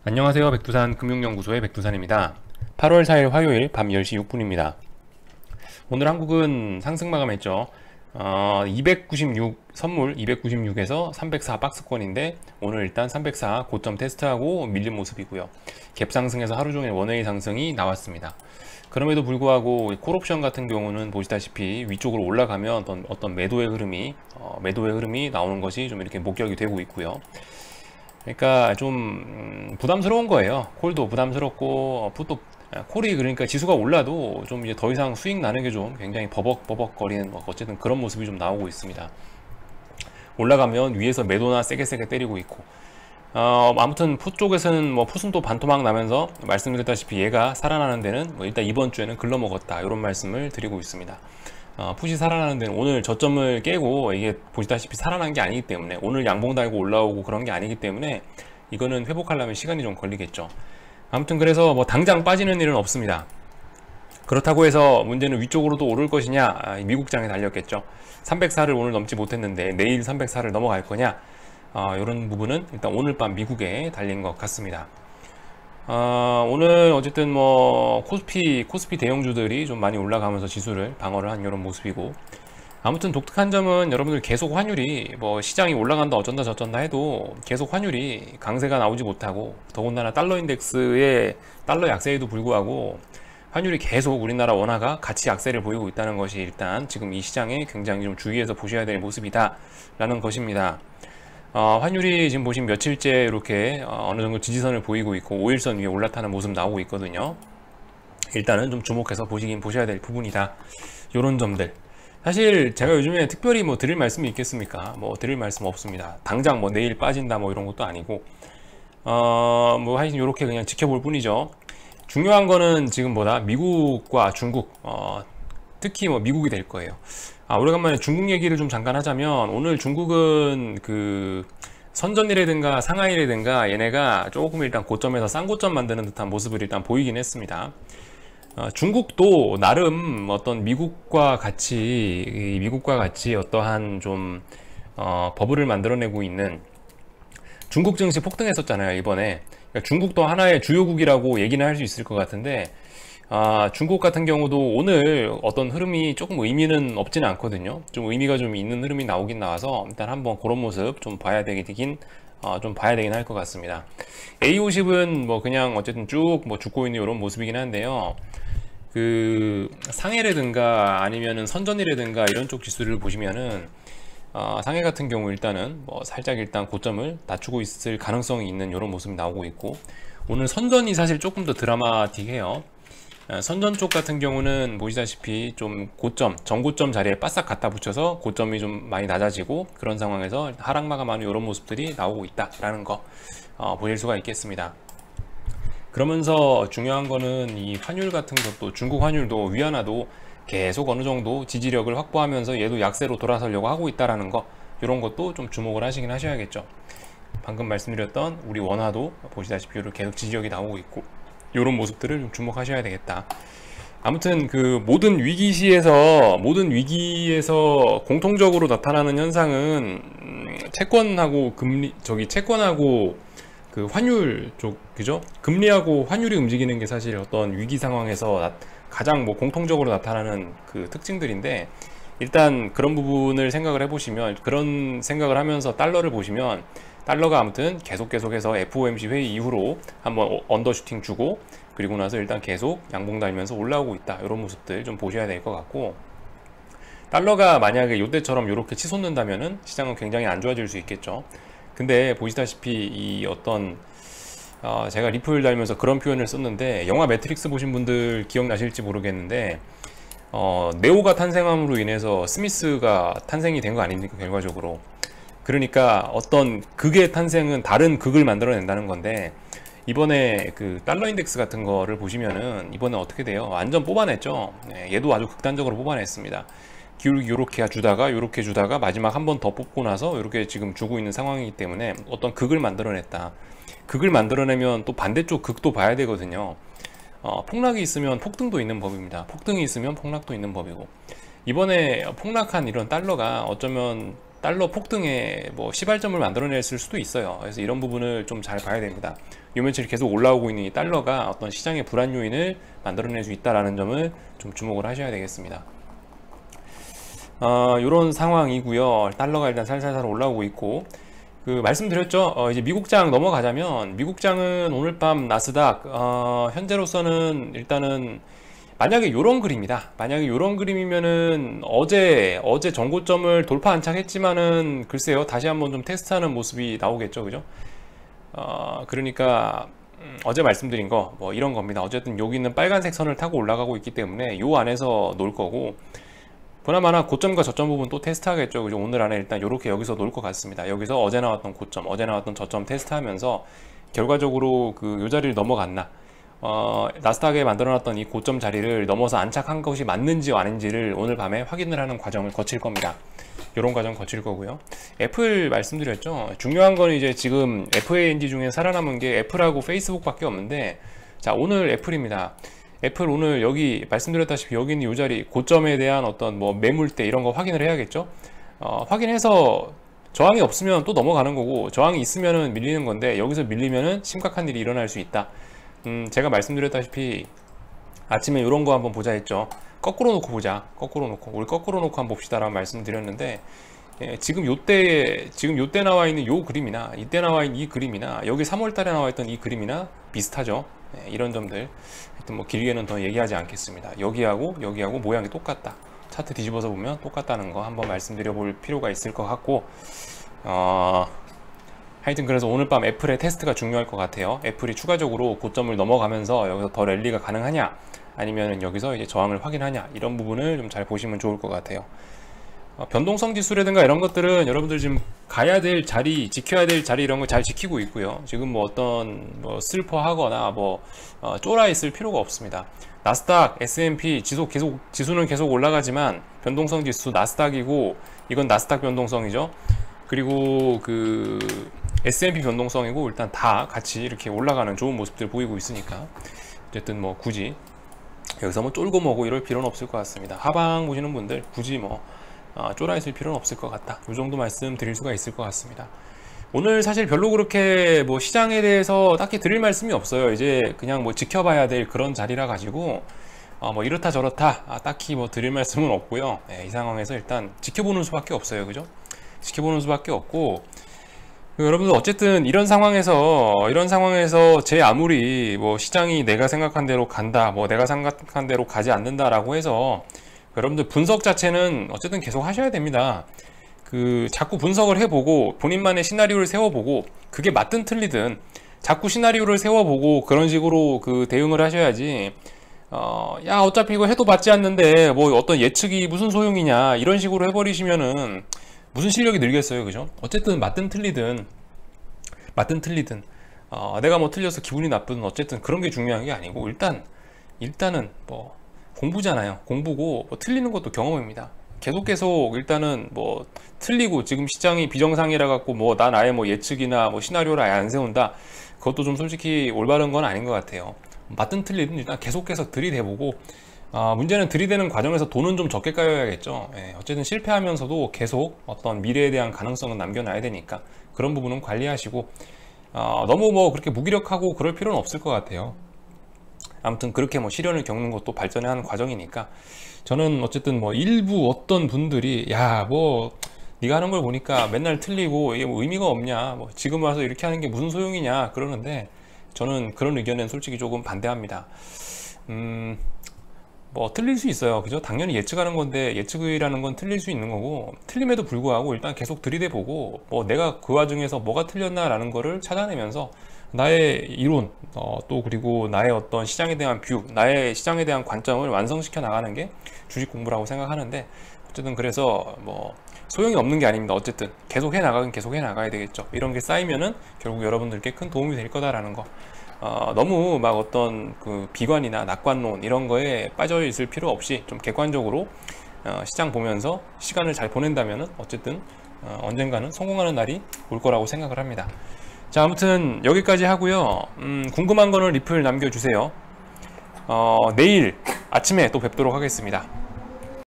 안녕하세요. 백두산 금융연구소의 백두산입니다. 8월 4일 화요일 밤 10시 6분입니다. 오늘 한국은 상승 마감했죠. 296 선물 296에서 304 박스권인데 오늘 일단 304 고점 테스트하고 밀린 모습이고요. 갭 상승에서 하루 종일 원웨이 상승이 나왔습니다. 그럼에도 불구하고 콜옵션 같은 경우는 보시다시피 위쪽으로 올라가면 어떤 매도의 흐름이 나오는 것이 좀 이렇게 목격이 되고 있고요. 그러니까 좀 부담스러운 거예요. 콜도 부담스럽고 풋도 콜이 그러니까 지수가 올라도 좀 이제 더 이상 수익 나는 게 좀 굉장히 버벅버벅거리는 어쨌든 그런 모습이 좀 나오고 있습니다. 올라가면 위에서 매도나 세게 때리고 있고 아무튼 풋 쪽에서는 뭐 풋은 또 반토막 나면서 말씀드렸다시피 얘가 살아나는 데는 뭐 일단 이번 주에는 글러먹었다 이런 말씀을 드리고 있습니다. 풋이 살아나는 데는 오늘 저점을 깨고 이게 보시다시피 살아난 게 아니기 때문에 오늘 양봉 달고 올라오고 그런 게 아니기 때문에 이거는 회복하려면 시간이 좀 걸리겠죠. 아무튼 그래서 뭐 당장 빠지는 일은 없습니다. 그렇다고 해서 문제는 위쪽으로도 오를 것이냐, 미국장에 달렸겠죠. 304를 오늘 넘지 못했는데 내일 304를 넘어갈 거냐, 이런 부분은 일단 오늘 밤 미국에 달린 것 같습니다. 오늘 어쨌든 뭐 코스피 대형주들이 좀 많이 올라가면서 지수를 방어를 한 이런 모습이고, 아무튼 독특한 점은 여러분들 계속 환율이 뭐 시장이 올라간다 어쩐다 저쩐다 해도 계속 환율이 강세가 나오지 못하고, 더군다나 달러 인덱스의 달러 약세에도 불구하고 환율이 계속 우리나라 원화가 같이 약세를 보이고 있다는 것이 일단 지금 이 시장에 굉장히 좀 주의해서 보셔야 될 모습이다 라는 것입니다. 환율이 지금 보시면 며칠째 이렇게 어느 정도 지지선을 보이고 있고 5일선 위에 올라타는 모습 나오고 있거든요. 일단은 좀 주목해서 보셔야 될 부분이다. 요런 점들. 사실 제가 요즘에 특별히 뭐 드릴 말씀이 있겠습니까? 뭐 드릴 말씀 없습니다. 당장 뭐 내일 빠진다 뭐 이런 것도 아니고 뭐 하여튼 요렇게 그냥 지켜볼 뿐이죠. 중요한 거는 지금 미국과 중국, 특히 뭐 미국이 될 거예요. 오래간만에 중국 얘기를 좀 잠깐 하자면, 오늘 중국은 그 선전이라든가 상하이라든가 얘네가 조금 일단 고점에서 쌍고점 만드는 듯한 모습을 일단 보이긴 했습니다. 중국도 나름 어떤 미국과 같이 어떠한 좀 버블을 만들어내고 있는, 중국 증시 폭등했었잖아요 이번에. 그러니까 중국도 하나의 주요국이라고 얘기는 할 수 있을 것 같은데, 중국 같은 경우도 오늘 어떤 흐름이 조금 의미는 없지는 않거든요. 좀 의미가 좀 있는 흐름이 나오긴 나와서 일단 한번 그런 모습 좀 봐야 되긴 할 것 같습니다. A50은 뭐 그냥 어쨌든 쭉 뭐 죽고 있는 이런 모습이긴 한데요. 그 상해라든가 아니면은 선전이라든가 이런 쪽 지수를 보시면은 상해 같은 경우 일단은 뭐 살짝 일단 고점을 낮추고 있을 가능성이 있는 이런 모습이 나오고 있고, 오늘 선전이 사실 조금 더 드라마틱해요. 선전 쪽 같은 경우는 보시다시피 좀 고점, 전고점 자리에 바싹 갖다 붙여서 고점이 좀 많이 낮아지고 그런 상황에서 하락 마감하는 이런 모습들이 나오고 있다라는 거 보실 수가 있겠습니다. 그러면서 중요한 거는 이 환율 같은 것도, 중국 환율도 위안화도 계속 어느 정도 지지력을 확보하면서 얘도 약세로 돌아서려고 하고 있다라는 거, 이런 것도 좀 주목을 하시긴 하셔야겠죠. 방금 말씀드렸던 우리 원화도 보시다시피 계속 지지력이 나오고 있고, 이런 모습들을 좀 주목하셔야 되겠다. 아무튼 그 모든 위기에서 공통적으로 나타나는 현상은 채권하고 그 환율 쪽, 그죠? 금리하고 환율이 움직이는 게 사실 어떤 위기 상황에서 가장 뭐 공통적으로 나타나는 그 특징들인데, 일단 그런 부분을 생각을 해보시면, 그런 생각을 하면서 달러를 보시면, 달러가 아무튼 계속해서 FOMC 회의 이후로 한번 언더슈팅 주고, 그리고 나서 일단 계속 양봉 달면서 올라오고 있다, 이런 모습들 좀 보셔야 될 것 같고, 달러가 만약에 요때처럼 이렇게 치솟는다면은 시장은 굉장히 안 좋아질 수 있겠죠. 근데 보시다시피 이 어떤 제가 리플 달면서 그런 표현을 썼는데, 영화 매트릭스 보신 분들 기억나실지 모르겠는데, 네오가 탄생함으로 인해서 스미스가 탄생이 된 거 아닙니까, 결과적으로. 그러니까 어떤 극의 탄생은 다른 극을 만들어낸다는 건데, 이번에 그 달러 인덱스 같은 거를 보시면은 이번에 어떻게 돼요? 완전 뽑아냈죠. 얘도 아주 극단적으로 뽑아냈습니다. 기울기 요렇게 주다가 마지막 한 번 더 뽑고 나서 이렇게 지금 주고 있는 상황이기 때문에 어떤 극을 만들어냈다. 극을 만들어내면 또 반대쪽 극도 봐야 되거든요. 폭락이 있으면 폭등도 있는 법입니다. 폭등이 있으면 폭락도 있는 법이고, 이번에 폭락한 이런 달러가 어쩌면 달러 폭등에 뭐 시발점을 만들어냈을 수도 있어요. 그래서 이런 부분을 좀 잘 봐야 됩니다. 요 며칠 계속 올라오고 있는 이 달러가 어떤 시장의 불안 요인을 만들어낼 수 있다라는 점을 좀 주목을 하셔야 되겠습니다. 이런 상황이고요. 달러가 일단 살살살 올라오고 있고, 말씀드렸죠. 이제 미국장 넘어가자면, 미국장은 오늘 밤 나스닥 현재로서는 일단은 만약에 요런 그림이다. 만약에 요런 그림이면은 어제 전고점을 돌파 안착했지만은 글쎄요, 다시 한번 좀 테스트하는 모습이 나오겠죠, 그죠? 그러니까 어제 말씀드린 거 뭐 이런 겁니다. 어쨌든 여기 있는 빨간색 선을 타고 올라가고 있기 때문에 요 안에서 놀 거고, 보나마나 고점과 저점 부분 또 테스트하겠죠. 그죠? 오늘 안에 일단 요렇게 여기서 놀 것 같습니다. 여기서 어제 나왔던 고점, 어제 나왔던 저점 테스트하면서 결과적으로 요 자리를 넘어갔나, 나스닥에 만들어놨던 이 고점 자리를 넘어서 안착한 것이 맞는지 아닌지를 오늘 밤에 확인을 하는 과정을 거칠 겁니다. 이런 과정 거칠 거고요. 애플 말씀드렸죠. 중요한 건 이제 지금 FANG 중에 살아남은 게 애플하고 페이스북밖에 없는데, 자, 오늘 애플입니다. 애플 오늘 여기 말씀드렸다시피 여기 있는 이 자리 고점에 대한 어떤 뭐 매물대 이런 거 확인을 해야겠죠. 확인해서 저항이 없으면 또 넘어가는 거고, 저항이 있으면은 밀리는 건데, 여기서 밀리면은 심각한 일이 일어날 수 있다. 제가 말씀드렸다시피 아침에 이런 거 한번 보자 했죠. 거꾸로 놓고 보자. 거꾸로 놓고, 우리 거꾸로 놓고 한번 봅시다 라는 말씀드렸는데, 지금 요때 나와 있는 요 그림이나 이때 나와 있는 이 그림이나 여기 3월 달에 나와 있던 이 그림이나 비슷하죠. 이런 점들 하여튼 뭐 길게는 더 얘기하지 않겠습니다. 여기하고 모양이 똑같다. 차트 뒤집어서 보면 똑같다는 거 한번 말씀드려 볼 필요가 있을 것 같고, 하여튼 그래서 오늘 밤 애플의 테스트가 중요할 것 같아요. 애플이 추가적으로 고점을 넘어가면서 여기서 더 랠리가 가능하냐, 아니면 여기서 이제 저항을 확인하냐, 이런 부분을 좀 잘 보시면 좋을 것 같아요. 변동성 지수라든가 이런 것들은 여러분들 지금 가야 될 자리, 지켜야 될 자리 이런 거 잘 지키고 있고요. 지금 뭐 어떤 슬퍼하거나 쫄아 있을 필요가 없습니다. 나스닥, S&P 지수는 계속 올라가지만 변동성 지수 나스닥이고, 이건 나스닥 변동성이죠. 그리고 S&P 변동성이고, 일단 다 같이 이렇게 올라가는 좋은 모습들 보이고 있으니까 어쨌든 뭐 굳이 여기서 뭐 쫄고 뭐고 이럴 필요는 없을 것 같습니다. 하방 보시는 분들 굳이 쫄아 있을 필요는 없을 것 같다. 이 정도 말씀 드릴 수가 있을 것 같습니다. 오늘 사실 별로 그렇게 뭐 시장에 대해서 딱히 드릴 말씀이 없어요. 이제 그냥 뭐 지켜봐야 될 그런 자리라 가지고 뭐 이렇다 저렇다 딱히 뭐 드릴 말씀은 없고요. 이 상황에서 일단 지켜보는 수밖에 없어요. 그죠? 지켜보는 수밖에 없고, 여러분들 어쨌든 이런 상황에서 제 아무리 뭐 시장이 내가 생각한 대로 간다, 뭐 내가 생각한 대로 가지 않는다라고 해서 여러분들 분석 자체는 어쨌든 계속 하셔야 됩니다. 자꾸 분석을 해보고 본인만의 시나리오를 세워보고, 그게 맞든 틀리든 자꾸 시나리오를 세워보고 그런 식으로 대응을 하셔야지, 야 어차피 이거 해도 받지 않는데 뭐 어떤 예측이 무슨 소용이냐, 이런 식으로 해버리시면은 무슨 실력이 늘겠어요. 그죠? 어쨌든 맞든 틀리든 내가 뭐 틀려서 기분이 나쁘든 어쨌든 그런 게 중요한 게 아니고, 일단은 뭐 공부잖아요. 공부고 뭐 틀리는 것도 경험입니다. 계속 일단은 뭐 틀리고, 지금 시장이 비정상이라 갖고 뭐 나의 뭐 예측이나 뭐 시나리오를 아예 안 세운다, 그것도 좀 솔직히 올바른 건 아닌 것 같아요. 맞든 틀리든 일단 계속해서 들이대보고, 문제는 들이대는 과정에서 돈은 좀 적게 까여야겠죠. 어쨌든 실패하면서도 계속 어떤 미래에 대한 가능성은 남겨놔야 되니까 그런 부분은 관리하시고, 너무 뭐 그렇게 무기력하고 그럴 필요는 없을 것 같아요. 아무튼 그렇게 뭐 시련을 겪는 것도 발전해 하는 과정이니까, 저는 어쨌든 뭐 일부 어떤 분들이 야 뭐 네가 하는 걸 보니까 맨날 틀리고 이게 뭐 의미가 없냐, 뭐 지금 와서 이렇게 하는 게 무슨 소용이냐 그러는데, 저는 그런 의견엔 솔직히 조금 반대합니다. 뭐 틀릴 수 있어요. 그죠? 당연히 예측하는 건데, 예측이라는 건 틀릴 수 있는 거고, 틀림에도 불구하고 일단 계속 들이대보고, 뭐 내가 그 와중에서 뭐가 틀렸나라는 거를 찾아내면서 나의 이론, 또 그리고 나의 어떤 시장에 대한 뷰, 나의 시장에 대한 관점을 완성시켜 나가는 게 주식 공부라고 생각하는데, 어쨌든 그래서 뭐 소용이 없는 게 아닙니다. 어쨌든 계속 해나가야 되겠죠. 이런 게 쌓이면은 결국 여러분들께 큰 도움이 될 거다라는 거. 너무 막 어떤 비관이나 낙관론 이런 거에 빠져 있을 필요 없이 좀 객관적으로 시장 보면서 시간을 잘 보낸다면은 어쨌든 언젠가는 성공하는 날이 올 거라고 생각을 합니다. 자, 아무튼 여기까지 하고요. 궁금한 거는 리플 남겨주세요. 내일 아침에 또 뵙도록 하겠습니다.